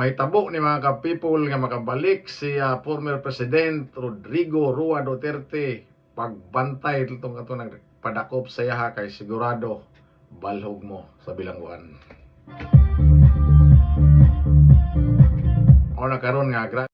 mahitabo ni mga ka-people nga makabalik si former President Rodrigo Roa Duterte, pagbantay itong ato nagpadakop sa yaha kay sigurado balhog mo sa bilangguan. O na karon nga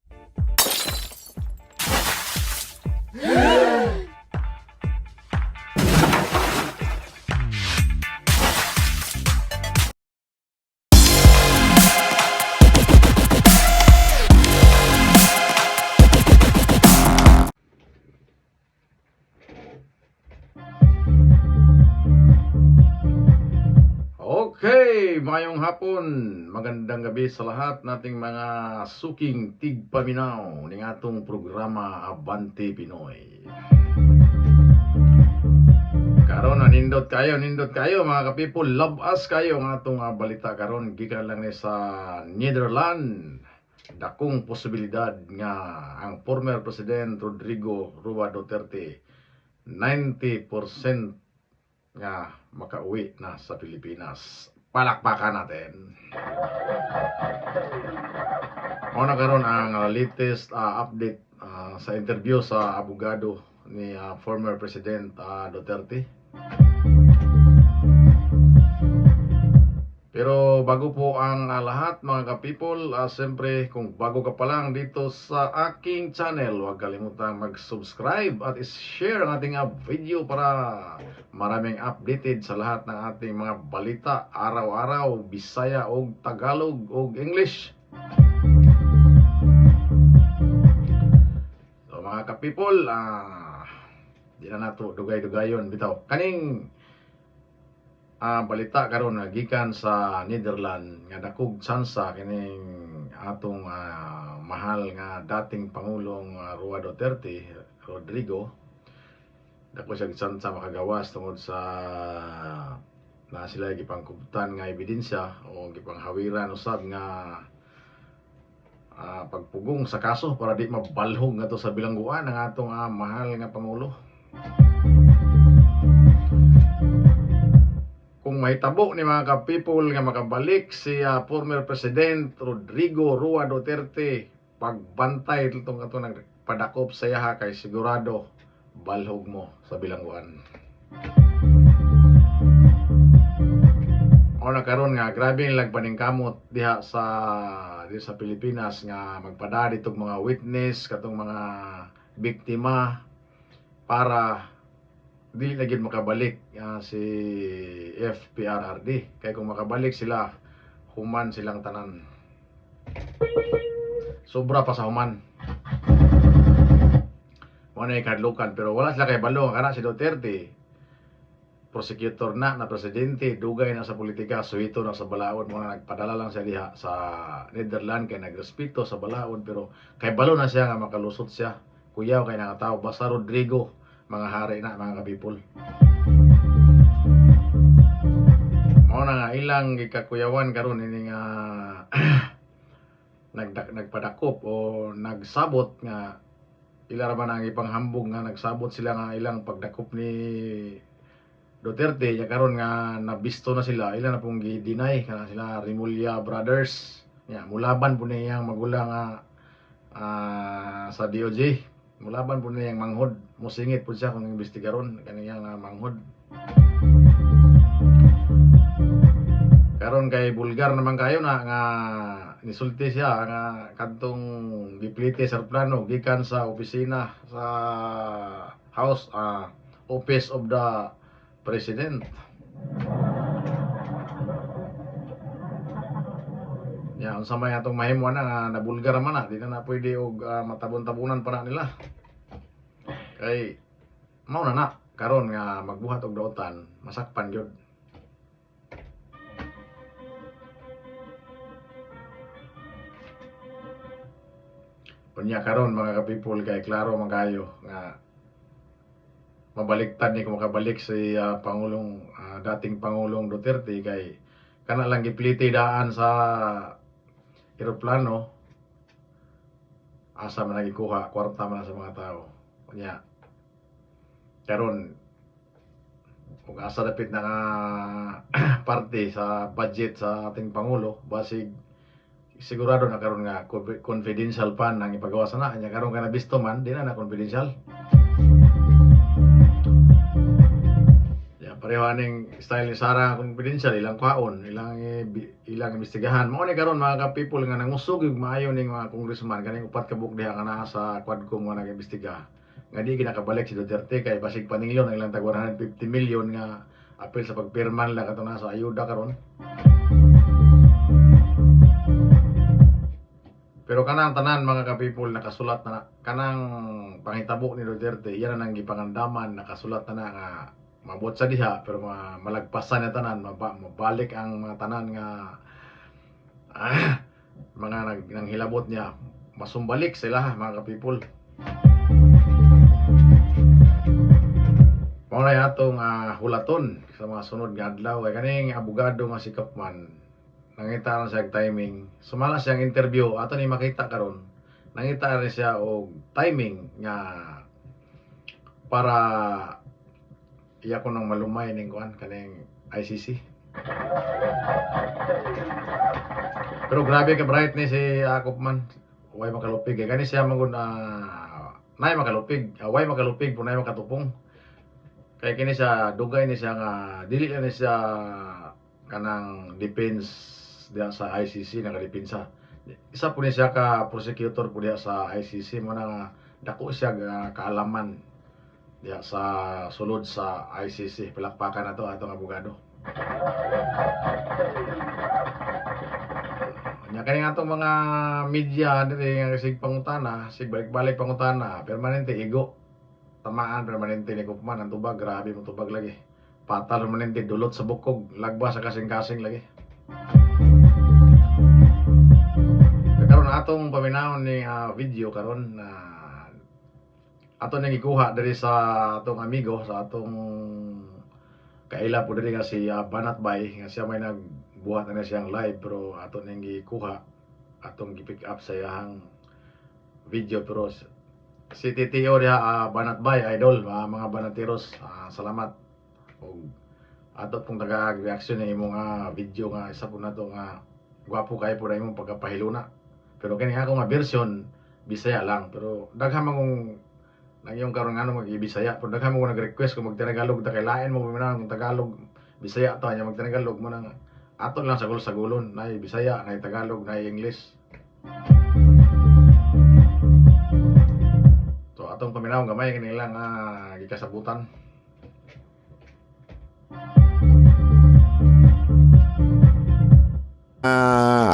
okay, mayong hapon, magandang gabi sa lahat nating mga suking tigpaminaw ning atong programa Abante Pinoy. Karon nindot kayo mga ka-people, love us kayo nga atong balita karon gikan lang ni sa Netherlands. Dakong posibilidad nga ang former President Rodrigo Roa Duterte 90% nga makauwi na sa Pilipinas. Palakpakan natin. Una karon ang latest update sa interview sa abogado ni former President Duterte. Pero bago po ang lahat mga ka-people, siyempre kung bago ka pa lang dito sa aking channel, huwag kalimutang mag-subscribe at i-share ang ating video para maraming updated sa lahat ng ating mga balita araw-araw, Bisaya o Tagalog o English. So mga ka-people, di na nato dugay-dugayon bitaw. Kaning balita karon nga gikan sa Netherlands nga dakog tsansa kining atong mahal nga dating Pangulong Roa Duterte Rodrigo, dako siya tsansa makagawas tungod sa na sila gipangkubtan nga ebidensya o gipanghawiran usab nga pagpugong sa kaso para di mabalhog nga to sa bilangguan ng atong mahal nga Pangulo. Kung mahitabo ni mga ka-people nga makabalik si former President Rodrigo Roa Duterte, pagbantay itong ato nagpadakop sa yaha kay sigurado balhog mo sa bilangguan. O na karon nga grabe nilang paningkamot diha sa Pilipinas nga magpada ditong mga witness katong mga biktima para dili na gid makabalik si FPRRD. Kaya kung makabalik sila, human silang tanan. Sobra pa sa human. Wala kadlukan, pero wala sila kay balo. Kana si Duterte, prosecutor na presidente, dugay na sa politika, suwito na sa balaod. Mga nagpadala lang siya diha sa Netherlands kay nagrespeto sa balaod, pero kay balo na siya nga makalusot siya. Kuyaw kay nangatao basta Rodrigo, mga hari na mga ka-people. Mao na nga ilang gikakuyawan karon ini nga nagpadakop o nagsabot nga ila ra man ang ipanghambog nga nagsabot sila nga ilang pagdakop ni Duterte ya karon nga nabisto na sila, ila na pong gi-deny kana sila Rimulya Brothers. Ya, mulaban po niyang magulang sa DOJ. Mulaban po niyang manghod, musingit po siya kung investigaron kaniyang manghod. Karon kay bulgar naman kayo na nga nisulti siya nga kadtong giplite sa plano gikan sa opisina sa House Office of the President. Yan unsa may atong mahimo na nga nabulgar man na, di na pwede og matabon-tabunan pa na nila. Kay mao na karon nga magbuhat og daotan, masakpan gyud. Kunya karon mga ka-people kay klaro man kayo nga mabaliktad ni kung makabalik si Pangulong dating Pangulong Duterte kay kana lang gipliti daan sa eroplano asa man nagikuha kwarta man sa mga tao. Kunya karon kung asa dapit na nga parte sa budget sa ating Pangulo, basig sigurado na karon nga confidential pa nang ipagawa sana nya karon ka nabisto man di na confidential. Ya pareho aning style ni Sara confidential ilang kwaon, ilang imbestigahan. Mao ni karon mga ka-people nga nangusog yung maayo ning mga congressman kaning upat ka buok diha kana sa Quadcom nga nag-imbestiga. Nga di ginakabalik si Duterte kay basig paninglo ng ilang tag 150 million nga apil sa pagpirman lang kato na sa ayuda karon. Pero kanang tanan mga ka-people nakasulat na kanang pangitabo ni Duterte, yan ang gipangandaman nakasulat na nga mabot sa diha pero malagpasan na tanan, mabalik ang mga tanan nga mga nang hilabot niya, masumbalik sila mga ka-people. Mao na atong hulaton sa mga sunod nga adlaw kay kaning abogado nga si Kaufman nangita ron siya timing. Sumala siyang interview ato ni makita karon. Nangita rin siya og timing nga para iya ko nang malumay ning kuan kaning ICC. Pero grabe ka bright ni si Kaufman. Way makalupig kay kani siya magud nay makalupig, way makalupig punay makatupong. Kay kini siya dugay ni siya nga dili na ni siya kanang defense diya sa ICC nakadipinsa. Isa po ni siya ka prosecutor po diya sa ICC mo na dako siya kaalaman diya sa sulod sa ICC. Palakpakan na to atong abogado. Nya kani atong mga media diri nga sig pangutana, sig balik-balik pangutana, permanente igo. Tamaan permanente ni Kaufman ang tubag, grabe mo tubag lagi. Patal permanente dulot sa bukog, lagba sa kasing-kasing lagi. Karon atong paminawon ni video karon na ato nang ikuha diri sa atong amigo sa atong kaila po diri nga si Banat Bay nga siya may nagbuhat na siyang live pero ato nang gikuha atong gi-pick up sa iyang video pero si TTO diha Banat Bay idol mga Banateros salamat og ato pong taga-reaction ni imong video nga isa po nato nga gwapo kay po na imong pagkapahiluna. Pero kani ako nga version Bisaya lang pero daghan mong nangyong karon nga mag-Bisaya pero daghan mo nag-request kung magtinagalog ta kay lain mo paminaw Tagalog Bisaya to nya magtinagalog mo nang ato lang sagol-sagolon nay Bisaya nay Tagalog nay English. So atong paminaw gamay kini lang gikasabutan.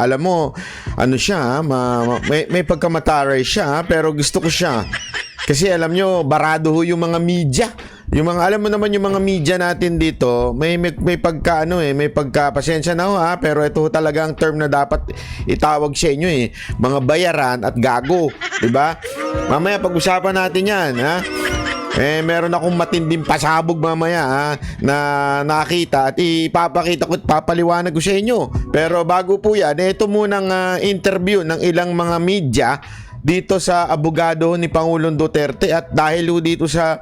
Alam mo, ano siya, may pagkamataray siya, pero gusto ko siya. Kasi alam nyo, barado ho yung mga media. Yung mga, alam mo naman yung mga media natin dito, may pagka, may pagka, pasensya na ho pero ito talaga ang term na dapat itawag sa inyo mga bayaran at gago. Diba? Mamaya pag-usapan natin yan, meron akong matinding pasabog mamaya na nakita at ipapakita ko at papaliwanag ko sa inyo. Pero bago po yan, ito munang interview ng ilang mga media dito sa abogado ni Pangulong Duterte at dahil dito sa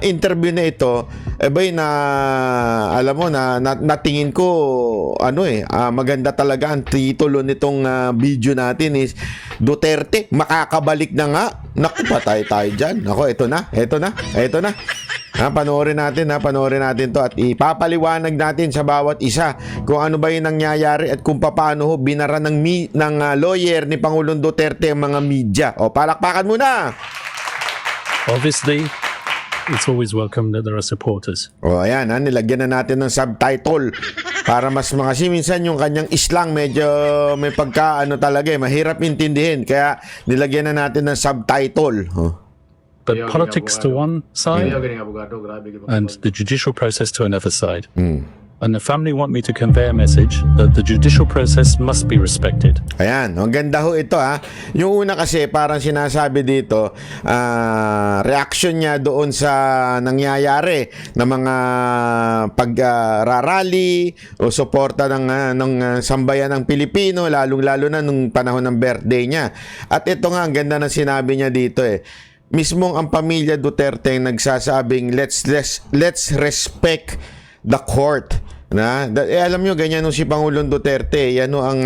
interview na ito na alam mo na natingin ko maganda talaga ang titulo nitong video natin is Duterte makakabalik na nga. Naku, patay tayo dyan. Ako, ito na panoorin natin to at ipapaliwanag natin sa bawat isa kung ano ba yung nangyayari at kung paano binara ng lawyer ni Pangulong Duterte ang mga media. O, palakpakan muna! Obviously, it's always welcome that there are supporters. O, ayan, nilagyan na natin ng subtitle para mas kasi minsan yung kanyang islang medyo may pagka talaga mahirap intindihin kaya nilagyan na natin ng subtitle. But politics to one side and the judicial process to another side. And the family want me to convey a message that the judicial process must be respected. Ayan, ang ganda ho ito Yung una kasi parang sinasabi dito, reaction niya doon sa nangyayari na mga pagrarally o suporta ng sambayan ng Pilipino, lalong-lalo na nung panahon ng birthday niya. At ito nga, ang ganda ng sinabi niya dito mismong ang pamilya Duterte ang nagsasabing let's respect the court. Alam nyo, ganyan nung si Pangulong Duterte. Yan no ang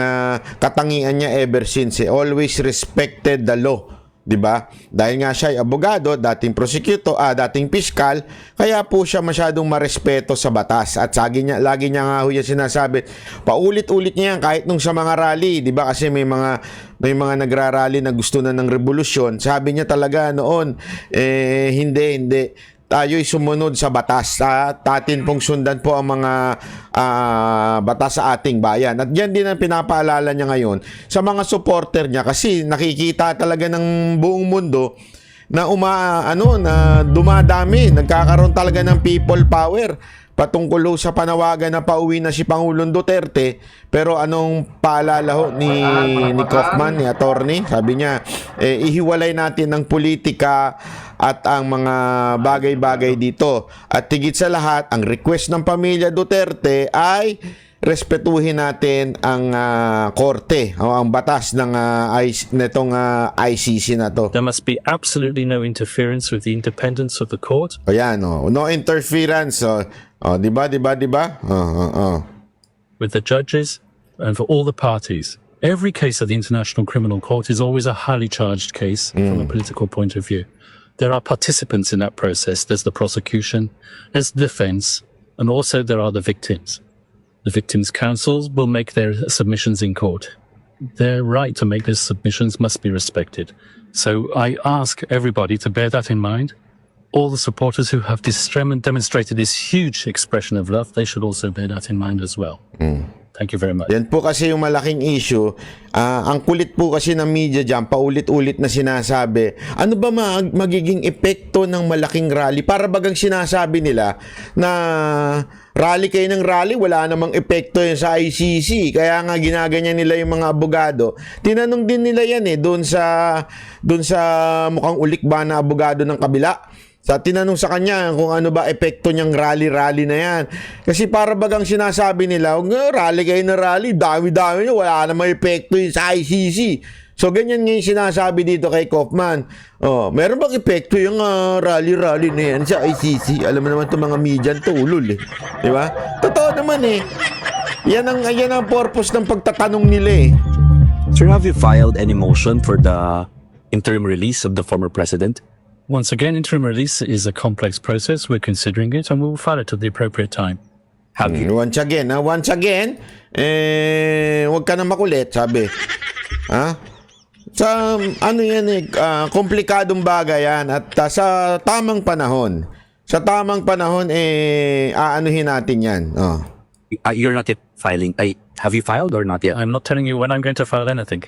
katangian niya ever since. Always respected the law. 'Di ba? Dahil nga siya ay abogado, dating prosecutor, dating piskal, kaya po siya masyadong marespeto sa batas. At lagi niya nga ho yan sinasabi, paulit-ulit niya yan kahit nung sa mga rally, 'di ba? Kasi may mga nagrarally na gusto na ng revolusyon. Sabi niya talaga noon, hindi. Tayo'y sumunod sa batas. Atin pong sundan po ang mga batas sa ating bayan. At yan din ang pinapaalala niya ngayon sa mga supporter niya kasi nakikita talaga ng buong mundo na na dumadami, nagkakaroon talaga ng people power patungkol sa panawagan na pauwi na si Pangulong Duterte. Pero anong paalala ho ni Kaufman, ni attorney? Sabi niya, ihiwalay natin ang politika at ang mga bagay-bagay dito. At higit sa lahat, ang request ng pamilya Duterte ay respetuhin natin ang korte o ang batas ng ICC na to. There must be absolutely no interference with the independence of the court. Ayan, no interference. Diba? With the judges and for all the parties. Every case at the International Criminal Court is always a highly charged case from a political point of view. There are participants in that process. There's the prosecution, there's the defense, and also there are the victims. The victims' counsels will make their submissions in court. Their right to make those submissions must be respected. So I ask everybody to bear that in mind. All the supporters who have demonstrated this huge expression of love, they should also bear that in mind as well. Thank you very much. Yan po kasi yung malaking issue. Ang kulit po kasi ng media dyan, paulit-ulit na sinasabi, ano ba magiging epekto ng malaking rally? Para bagang sinasabi nila na rally kayo ng rally, wala namang epekto yun sa ICC. Kaya nga ginaganyan nila yung mga abogado. Tinanong din nila yan doon sa mukhang ulik ba na abogado ng kabila. Sa tinanong sa kanya kung ano ba epekto niyang rally na yan. Kasi para bagang sinasabi nila, rally kayo na rally, dami-dami nyo, wala namang epekto yun sa ICC. So ganyan nga yung sinasabi dito kay Kaufman. Meron bang epekto yung rally na yan sa ICC? Alam mo naman itong mga media tulol Di ba? Totoo naman Yan ang purpose ng pagtatanong nila Sir, have you filed any motion for the interim release of the former president? Once again, interim release is a complex process. We're considering it and we will file it at the appropriate time. Have you? Once again, huwag ka na makulit, sabi. Sa komplikadong bagay yan at sa tamang panahon. Aanuhin natin yan. You're not yet filing. Have you filed or not yet? I'm not telling you when I'm going to file anything.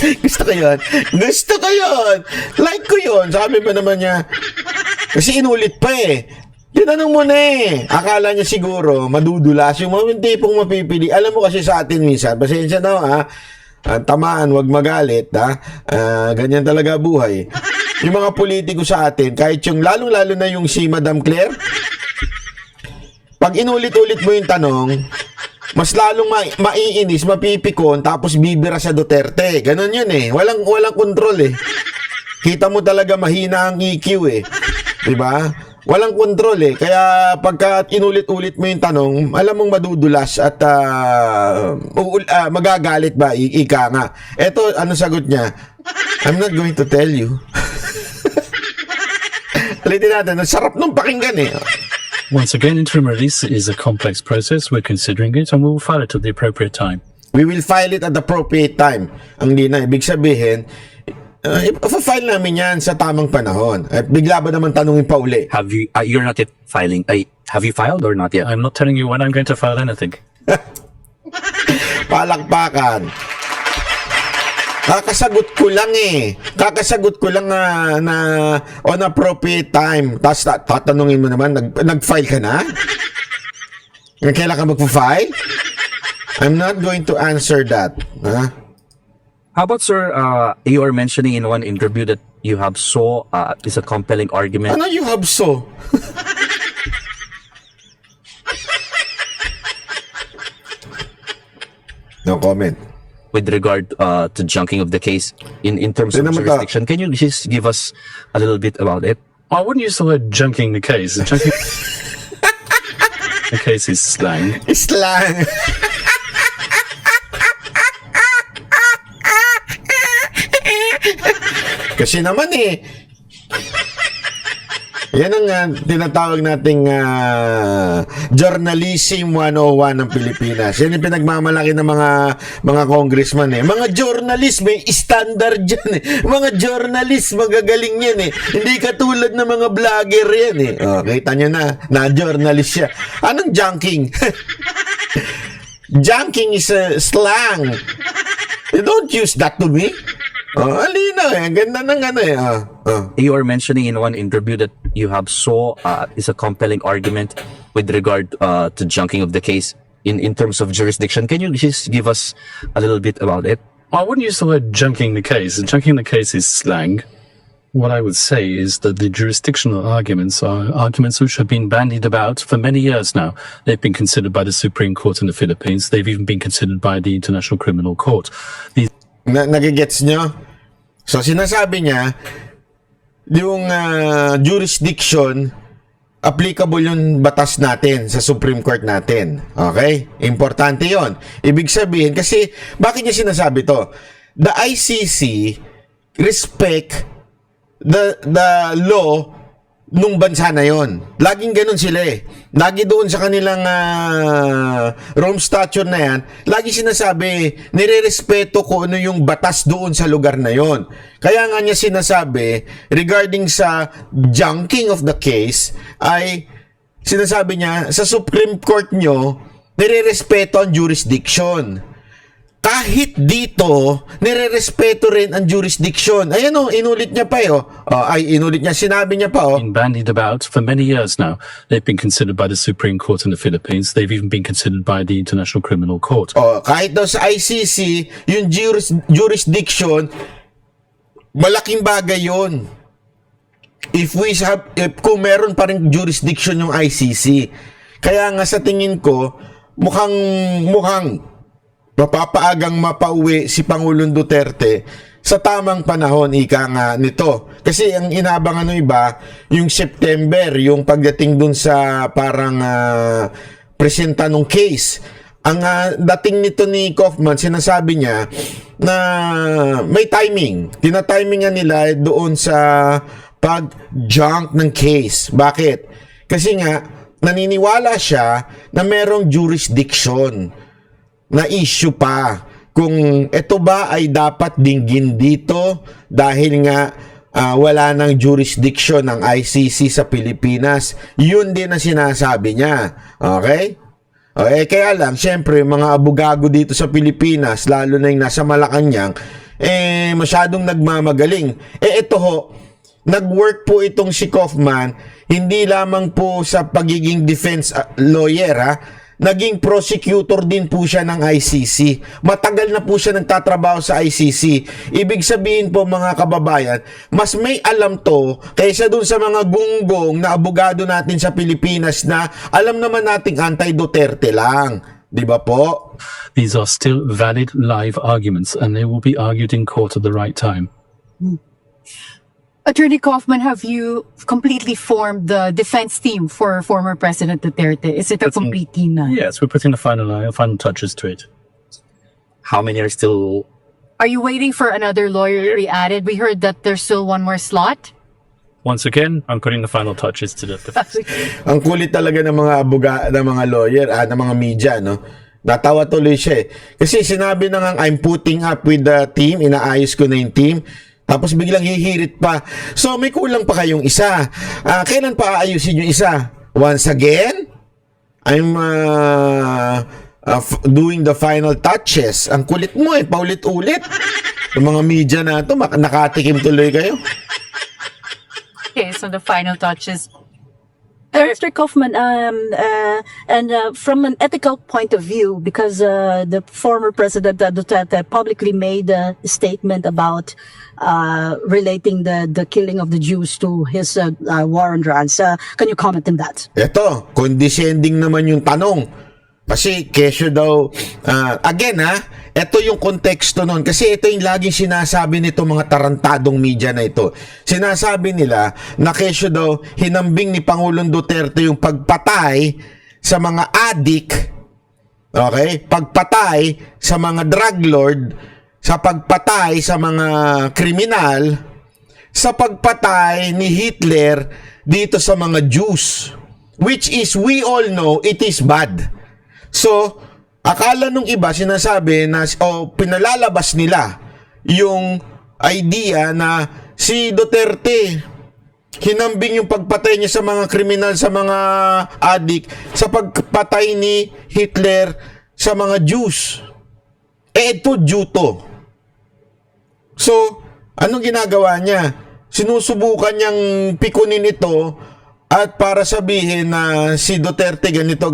Gusto ko yun. Like ko yun. Sabi pa naman niya. Kasi inulit pa Tinanong mo na Akala niya siguro madudulas yung mga tipong mapipili. Alam mo kasi sa atin minsan, pasensya na tamaan, wag magalit ganyan talaga buhay. Yung mga politiko sa atin, kahit yung lalong-lalo na yung si Madam Claire, pag inulit-ulit mo yung tanong, mas lalong maiinis, mapipikon, tapos bibira sa Duterte. Ganon yun Walang kontrol Kita mo talaga mahina ang EQ Diba? Walang kontrol Kaya pagka inulit-ulit mo yung tanong, alam mong madudulas at magagalit ba? Ika nga. Eto, ano sagot niya? I'm not going to tell you. Alitin natin, ang sarap nung pakinggan Once again, interim release is a complex process. We're considering it and we will file it at the appropriate time. We will file it at the appropriate time. Ang ibig sabihin, file namin yan sa tamang panahon. At bigla ba naman tanungin pa uli? Have you? You're not yet filing. Have you filed or not yet? I'm not telling you when I'm going to file anything. Palakpakan. Kakasagot ko lang na on appropriate time. Tapos tatanungin mo naman, nag-file ka na? Kailan ka magpa-file? I'm not going to answer that. How about, sir, you are mentioning in one interview that you have is a compelling argument. Ano you have so? No comment. With regard to junking of the case in terms of jurisdiction, can you just give us a little bit about it? I wouldn't use the word junking the case. the case is slang. Slang. Kasi naman yan ang tinatawag nating journalism 101 ng Pilipinas. Yan yung pinagmamalaki ng mga congressman Mga journalist, may standard dyan Mga journalist, magagaling yan Hindi katulad ng mga vlogger yan Oh, kita nyo na journalist siya. Anong junking? Junking is a slang. You don't use that to me. Oh, alina ang ganda ng You are mentioning in one interview that you have saw is a compelling argument with regard to junking of the case in terms of jurisdiction. Can you just give us a little bit about it? I wouldn't use the word junking the case. Junking the case is slang. What I would say is that the jurisdictional arguments are arguments which have been bandied about for many years now. They've been considered by the Supreme Court in the Philippines. They've even been considered by the International Criminal Court. These Nagigets nyo? So sinasabi niya yung jurisdiction applicable yung batas natin sa Supreme Court natin. Okay? Importante yon. Ibig sabihin, kasi bakit niya sinasabi to? The ICC respect the law nung bansa na yon. Laging ganun sila Lagi doon sa kanilang Rome Statute na yan, lagi sinasabi, nirerespeto ko ano yung batas doon sa lugar na yon. Kaya nga niya sinasabi, regarding sa junking of the case, ay sinasabi niya, sa Supreme Court nyo, nirerespeto ang jurisdiction. Kahit dito, nirerespeto rin ang jurisdiction. Ayan inulit niya pa inulit niya, sinabi niya pa been bandied about for many years now. They've been considered by the Supreme Court in the Philippines. They've even been considered by the International Criminal Court. Kahit daw sa ICC, yung jurisdiction, malaking bagay yon. If kung meron pa rin jurisdiction yung ICC. Kaya nga sa tingin ko, mukhang mapapaagang mapauwi si Pangulong Duterte sa tamang panahon ika nga nito. Kasi ang inabangan ng iba, yung September, yung pagdating dun sa parang presenta ng case. Ang dating nito ni Kaufman, sinasabi niya na may timing. Tinatimingan nila doon sa pag-junk ng case. Bakit? Kasi nga, naniniwala siya na merong jurisdiction na issue pa kung ito ba ay dapat dinggin dito dahil nga wala nang jurisdiction ng ICC sa Pilipinas. Yun din ang sinasabi niya. Okay? Kaya lang, syempre, mga abogado dito sa Pilipinas, lalo na yung nasa Malacanang, masyadong nagmamagaling. Ito nag-work po itong si Kaufman, hindi lamang po sa pagiging defense lawyer, naging prosecutor din po siya ng ICC. Matagal na po siya nagtatrabaho sa ICC. Ibig sabihin po mga kababayan, mas may alam to kaysa dun sa mga gunggong na abogado natin sa Pilipinas na alam naman nating anti-Duterte lang. Di ba po? These are still valid live arguments and they will be argued in court at the right time. Attorney Kaufman, have you completely formed the defense team for former President Duterte? Is it a complete team now? Yes, we're putting the final touches to it. How many are still... Are you waiting for another lawyer to be added? We heard that there's still one more slot. Once again, I'm putting the final touches to the defense. Ang kulit talaga ng mga ng mga lawyer ng mga media, no? Natawa tuloy siya Kasi sinabi na nga, I'm putting up with the team, inaayos ko na yung team. Tapos biglang hihirit pa. So may kulang pa kayong isa. Kailan pa aayusin yung isa? Once again, I'm doing the final touches. Ang kulit mo paulit-ulit. Yung mga media na ito, nakatikim tuloy kayo. Okay, so the final touches. Mr. Kaufman, from an ethical point of view, because the former President Duterte publicly made a statement about relating the killing of the Jews to his war on drugs. Can you comment on that? Ito, condescending naman yung tanong. Kasi kesyo daw, again ito yung konteksto nun. Kasi ito yung laging sinasabi nito mga tarantadong media na ito. Sinasabi nila na kesyo daw hinambing ni Pangulong Duterte yung pagpatay sa mga addict, okay? Pagpatay sa mga drug lord, sa pagpatay sa mga kriminal, sa pagpatay ni Hitler dito sa mga Jews, which is, we all know, it is bad. So, akala nung iba, sinasabi na, pinalalabas nila yung idea na si Duterte, hinambing yung pagpatay niya sa mga kriminal, sa mga adik, sa pagpatay ni Hitler sa mga Jews. Ito, Jew to. So, anong ginagawa niya? Sinusubukan niyang pikunin ito at para sabihin na si Duterte ganito.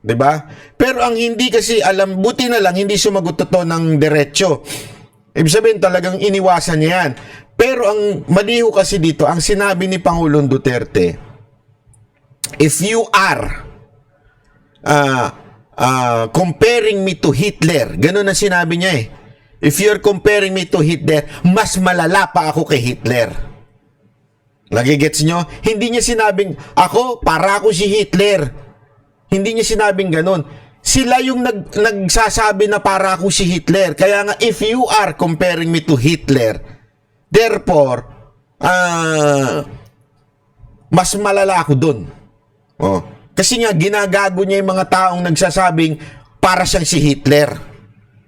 'Di ba? Pero ang hindi kasi alam, buti na lang hindi sumagot to ng diretso. Ibig sabihin talagang iniwasan niya yan. Pero ang maliho kasi dito, ang sinabi ni Pangulong Duterte, if you are comparing me to Hitler, ganun ang sinabi niya eh. If you're comparing me to Hitler, mas malala pa ako kay Hitler. Nagigets nyo? Hindi niya sinabing, ako, para ako si Hitler. Hindi niya sinabing ganun. Sila yung nagsasabi na para ako si Hitler. Kaya nga, if you are comparing me to Hitler, therefore, mas malala ako dun. Oh. Kasi nga, ginagago niya yung mga taong nagsasabing para siyang si Hitler.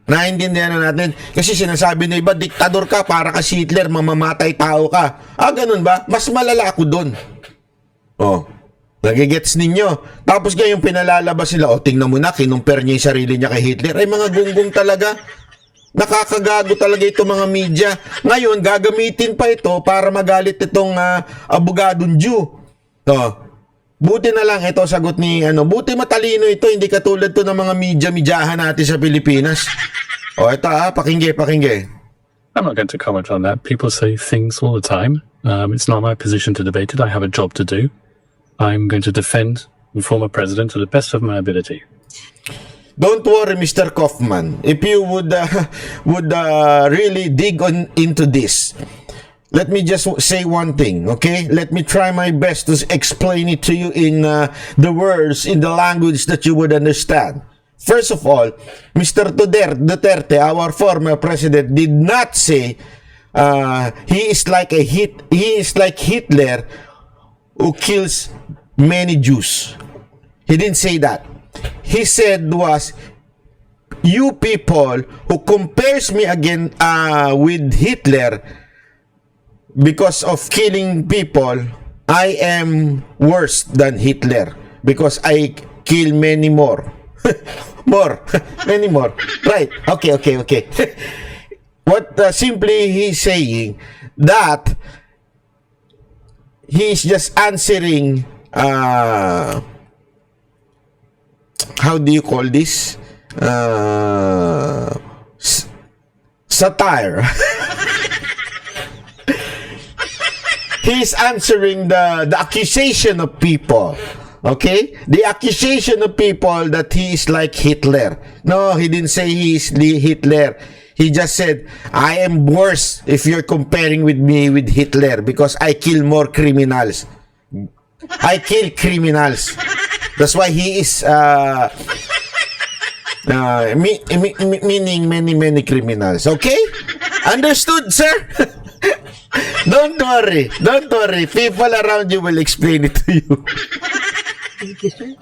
Naintindihan na natin. Kasi sinasabi na iba, diktador ka, para ka si Hitler, mamamatay tao ka. Ganun ba? Mas malala ako dun. Oh. Nagigets ninyo. Tapos yung pinalalabas sila, tingnan mo na, kinumpare niya yung sarili niya kay Hitler. Ay, mga gunggong talaga. Nakakagago talaga itong mga media. Ngayon, gagamitin pa ito para magalit itong abogadong Jew. Buti na lang ito sagot ni buti matalino ito, hindi katulad to ng mga media-medyahan natin sa Pilipinas. Ito pakingge. I'm not going to comment on that. People say things all the time. It's not my position to debate it. I have a job to do. I'm going to defend the former president to the best of my ability. Don't worry, Mr. Kaufman. If you would really dig into this, let me just say one thing, okay? Let me try my best to explain it to you in the words, in the language that you would understand. First of all, Mr. Duterte, our former president, did not say he is like Hitler who kills many Jews. He didn't say that. He said was, you people who compares me again with Hitler because of killing people, I am worse than Hitler because I kill many more. Many more. Right. Okay. What simply he's saying that he's just answering how do you call this? Satire. He's answering the accusation of people. Okay? The accusation of people that he is like Hitler. No, he didn't say he is Hitler. He just said, I am worse if you're comparing with me with Hitler because I kill more criminals. I kill criminals. That's why he is meaning many criminals. Okay? Understood, sir? Don't worry. People around you will explain it to you.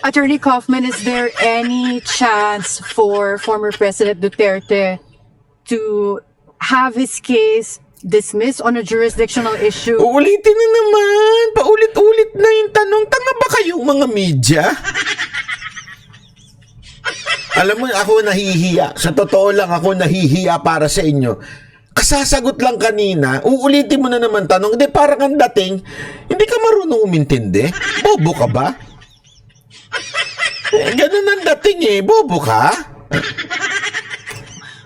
Attorney Kaufman, is there any chance for former President Duterte to have his case dismissed on a jurisdictional issue? Uulitin na naman. Paulit-ulit na yung tanong. Tanga ba kayong mga media? Alam mo, ako nahihiya. Sa totoo lang, ako nahihiya para sa inyo. Kasasagot lang kanina, uulitin mo na naman tanong. Hindi, parang ang dating, hindi ka marunong umintindi. Bobo ka ba? Ganun ang dating bobo ka?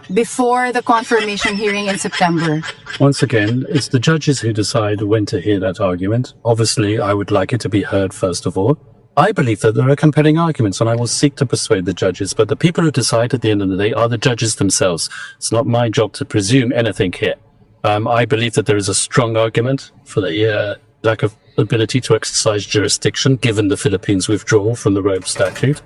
Before the confirmation hearing in September. Once again, it's the judges who decide when to hear that argument. Obviously, I would like it to be heard first of all. I believe that there are compelling arguments and I will seek to persuade the judges, but the people who decide at the end of the day are the judges themselves. It's not my job to presume anything here. I believe that there is a strong argument for the lack of ability to exercise jurisdiction given the Philippines' withdrawal from the Rome Statute.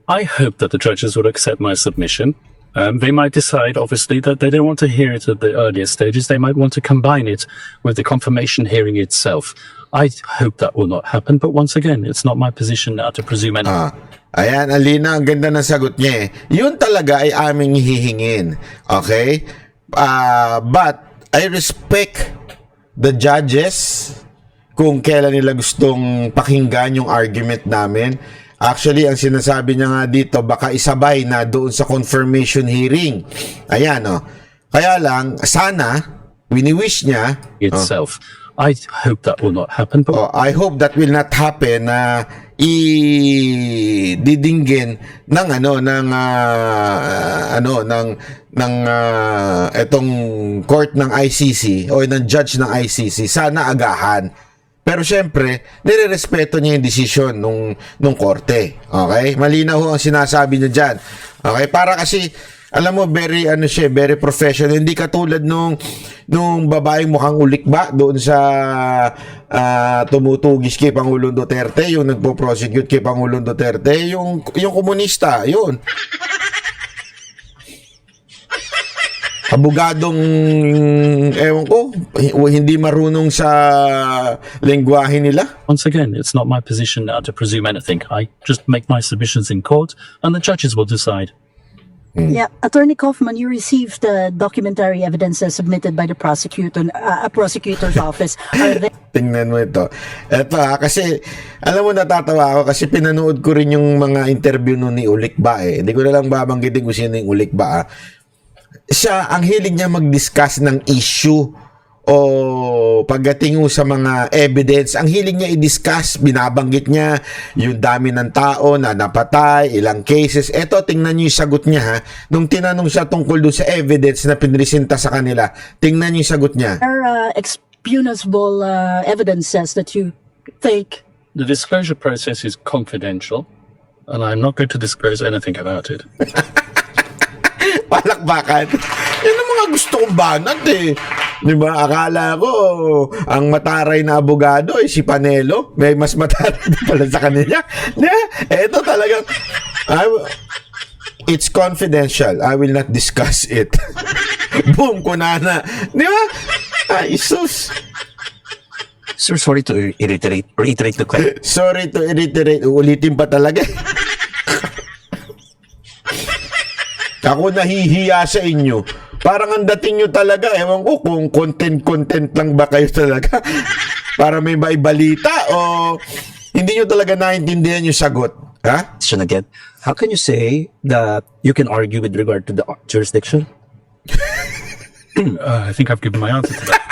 I hope that the judges would accept my submission. They might decide, obviously, that they don't want to hear it at the earlier stages. They might want to combine it with the confirmation hearing itself. I hope that will not happen, but once again, it's not my position now to presume anything. Ayan, Alina, ang ganda ng sagot niya eh. Yun talaga ay aming hihingin. Okay? But I respect the judges kung kailan nila gustong pakinggan yung argument namin. Actually, ang sinasabi niya nga dito, baka isabay na doon sa confirmation hearing. Ayan, Kaya lang, sana, wini-wish niya, Itself. I hope that will not happen, but I hope that will not happen na ididinggin ng etong court ng ICC o ng judge ng ICC. Sana agahan. Pero syempre, nirerespeto niya yung decision nung korte. Okay? Malinaw ho ang sinasabi niya diyan. Okay? Para kasi alam mo, very professional. Hindi katulad nung babaeng mukhang ulikba doon sa tumutugis kay Pangulong Duterte, yung nagpo-prosecute kay Pangulong Duterte, yung komunista, yun. Abogadong, ewan ko, hindi marunong sa lengguwahe nila. once again, it's not my position now to presume anything. I just make my submissions in court, and the judges will decide. Yeah, Attorney Kaufman, you received documentary evidences submitted by the prosecutor's office. Are they Tingnan mo ito. Ito kasi alam mo natatawa ako kasi pinanood ko rin yung mga interview nun ni Ulikba eh. Hindi ko na lang babanggitin kung sino yung Ulikba. Siya, ang hilig niya mag-discuss ng issue o pagdating sa mga evidence, ang hilig niya i-discuss, binabanggit niya yung dami ng tao na napatay, ilang cases. Eto, tingnan niyo yung sagot niya ha. Nung tinanong siya tungkol doon sa evidence na pinresenta sa kanila, tingnan niyo yung sagot niya. expunable evidences that you think? The disclosure process is confidential, and I'm not going to disclose anything about it. Palakbakan. Yan ang mga gusto kong banat eh. Di ba? Akala ko, ang mataray na abogado ay si Panelo. May mas mataray na pala sa kanila. Ito talagang, it's confidential. I will not discuss it. Boom, kunana. Di ba? Ay, sus. Sir, sorry to reiterate the question. Sorry to reiterate. Uulitin pa talaga. Ako nahihiya sa inyo. Parang ang dating nyo talaga, ewan ko kung content lang ba kayo talaga para may maibalita o hindi nyo talaga naintindihan yung sagot. Ha? Question again. How can you say that you can argue with regard to the jurisdiction? I think I've given my answer to that.